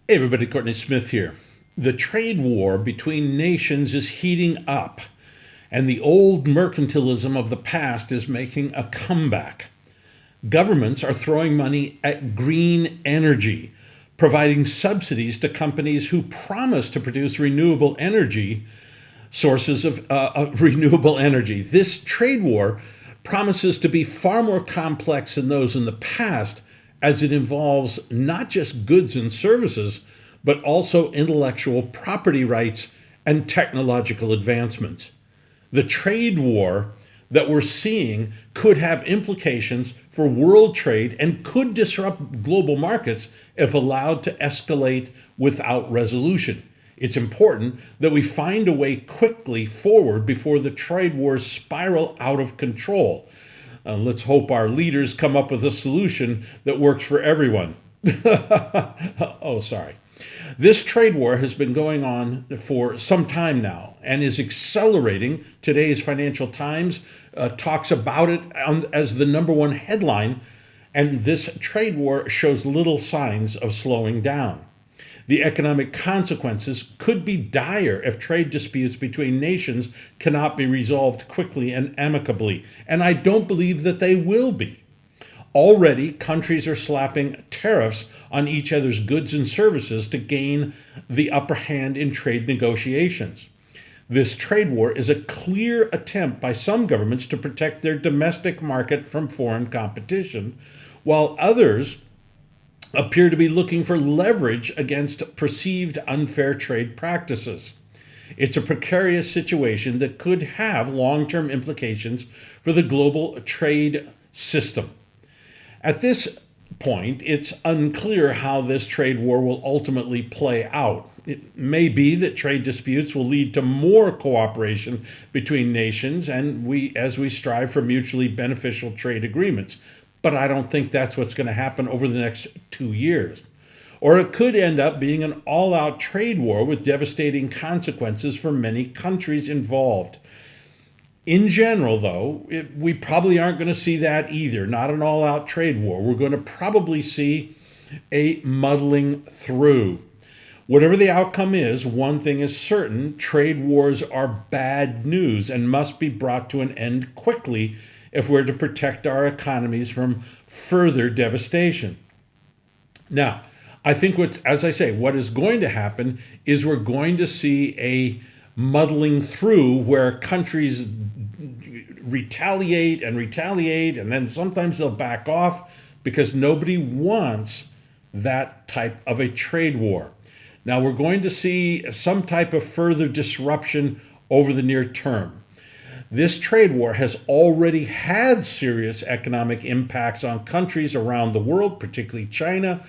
Hey everybody, Courtney Smith here. The trade war between nations is heating up, and the old mercantilism of the past is making a comeback. Governments are throwing money at green energy, providing subsidies to companies who promise to produce renewable energy sources of renewable energy. This trade war promises to be far more complex than those in the past, as it involves not just goods and services, but also intellectual property rights and technological advancements. The trade war that we're seeing could have implications for world trade and could disrupt global markets if allowed to escalate without resolution. It's important that we find a way quickly forward before the trade wars spiral out of control. Let's hope our leaders come up with a solution that works for everyone. Oh, sorry. This trade war has been going on for some time now and is accelerating. Today's Financial Times talks about it as the number one headline, and this trade war shows little signs of slowing down. The economic consequences could be dire if trade disputes between nations cannot be resolved quickly and amicably, and I don't believe that they will be. Already, countries are slapping tariffs on each other's goods and services to gain the upper hand in trade negotiations. This trade war is a clear attempt by some governments to protect their domestic market from foreign competition, while others appear to be looking for leverage against perceived unfair trade practices. It's a precarious situation that could have long-term implications for the global trade system. At this point, it's unclear how this trade war will ultimately play out. It may be that trade disputes will lead to more cooperation between nations as we strive for mutually beneficial trade agreements. But I don't think that's what's going to happen over the next 2 years. Or it could end up being an all-out trade war with devastating consequences for many countries involved. In general, though, we probably aren't going to see that either, not an all-out trade war. We're going to probably see a muddling through. Whatever the outcome is, one thing is certain: trade wars are bad news and must be brought to an end quickly if we're to protect our economies from further devastation. Now, I think as I say, what is going to happen is we're going to see a muddling through where countries retaliate, and then sometimes they'll back off because nobody wants that type of a trade war. Now, we're going to see some type of further disruption over the near term. This trade war has already had serious economic impacts on countries around the world, particularly China.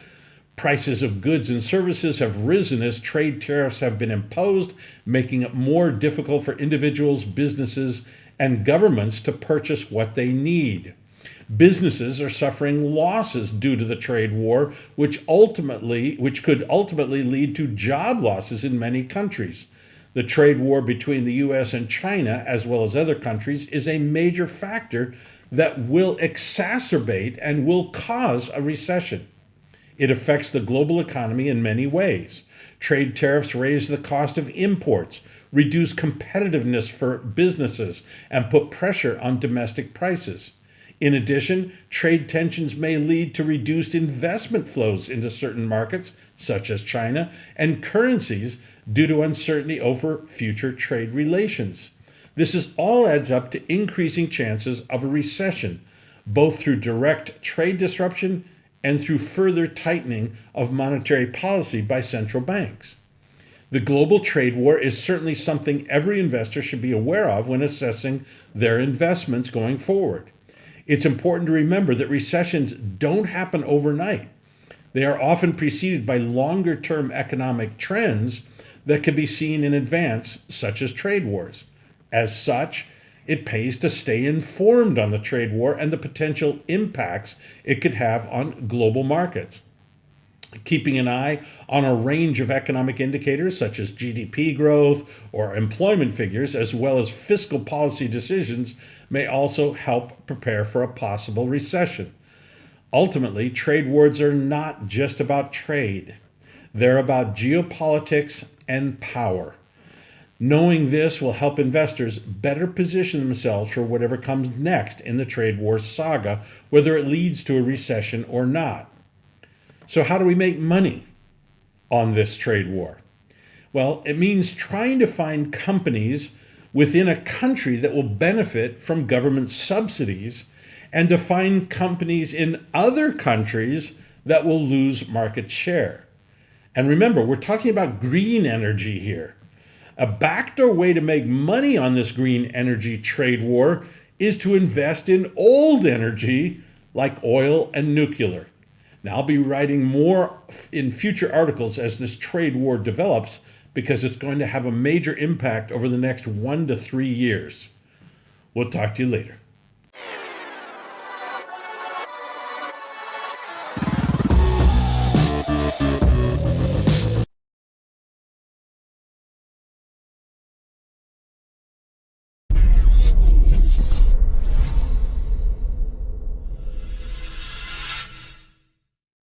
Prices of goods and services have risen as trade tariffs have been imposed, making it more difficult for individuals, businesses, and governments to purchase what they need. Businesses are suffering losses due to the trade war, which could ultimately lead to job losses in many countries. The trade war between the US and China, as well as other countries, is a major factor that will exacerbate and will cause a recession. It affects the global economy in many ways. Trade tariffs raise the cost of imports, reduce competitiveness for businesses, and put pressure on domestic prices. In addition, trade tensions may lead to reduced investment flows into certain markets, such as China, and currencies due to uncertainty over future trade relations. All adds up to increasing chances of a recession, both through direct trade disruption and through further tightening of monetary policy by central banks. The global trade war is certainly something every investor should be aware of when assessing their investments going forward. It's important to remember that recessions don't happen overnight. They are often preceded by longer-term economic trends that can be seen in advance, such as trade wars. As such, it pays to stay informed on the trade war and the potential impacts it could have on global markets. Keeping an eye on a range of economic indicators such as GDP growth or employment figures, as well as fiscal policy decisions, may also help prepare for a possible recession. Ultimately, trade wars are not just about trade. They're about geopolitics and power. Knowing this will help investors better position themselves for whatever comes next in the trade war saga, whether it leads to a recession or not. So, how do we make money on this trade war? Well, it means trying to find companies within a country that will benefit from government subsidies and to find companies in other countries that will lose market share. And remember, we're talking about green energy here. A backdoor way to make money on this green energy trade war is to invest in old energy like oil and nuclear. Now, I'll be writing more in future articles as this trade war develops because it's going to have a major impact over the next 1 to 3 years. We'll talk to you later.